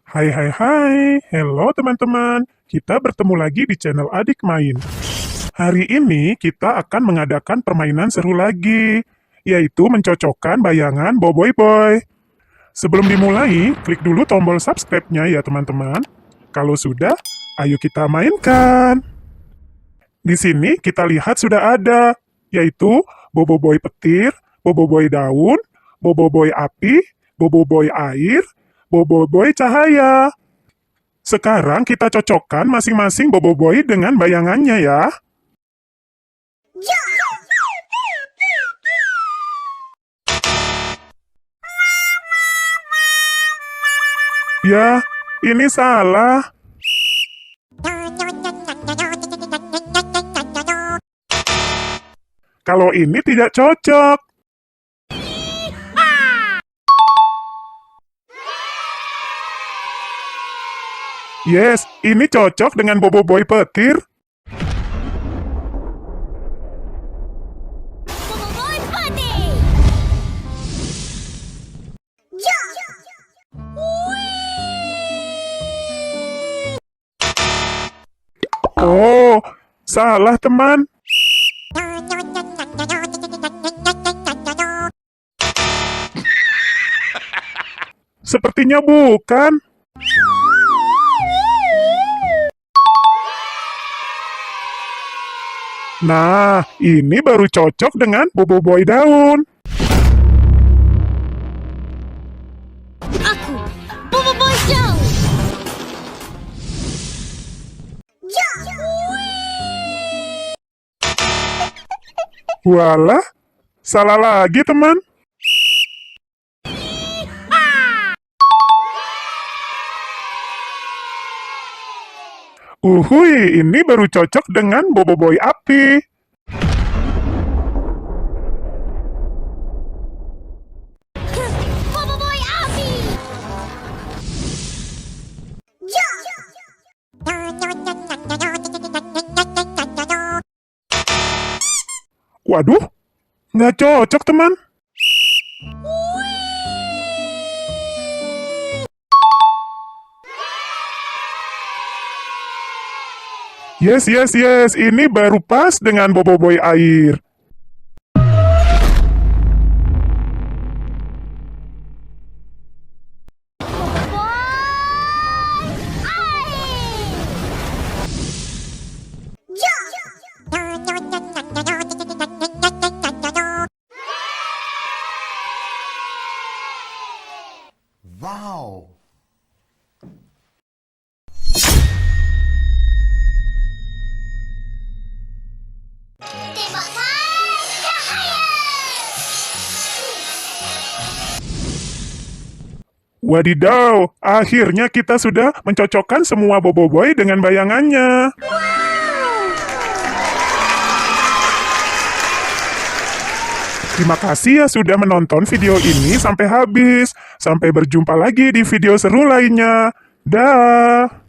Hai hai hai, hello teman-teman. Kita bertemu lagi di channel Adik Main. Hari ini kita akan mengadakan permainan seru lagi, yaitu mencocokkan bayangan Boboiboy Boy. Sebelum dimulai, klik dulu tombol subscribe-nya ya teman-teman. Kalau sudah, ayo kita mainkan. Di sini kita lihat sudah ada, yaitu Boboiboy petir, Boboiboy daun, Boboiboy api, Boboiboy air, Boboiboy cahaya. Sekarang kita cocokkan masing-masing Boboiboy dengan bayangannya ya. Ya, ini salah. Kalau ini tidak cocok. Yes, ini cocok dengan Boboiboy petir. Boboiboy petir. Oh, salah teman. Sepertinya bukan. Nah, ini baru cocok dengan Boboiboy daun. Aku, Boboiboy daun. Walah, salah lagi teman. Uhui, ini baru cocok dengan Boboiboy api. Boboiboy api. Waduh, nggak cocok teman. Yes, yes, yes, ini baru pas dengan Boboiboy air. Wow. Tembakan cahaya. Wadidaw, akhirnya kita sudah mencocokkan semua Boboiboy dengan bayangannya. Terima kasih ya sudah menonton video ini sampai habis. Sampai berjumpa lagi di video seru lainnya. Dah.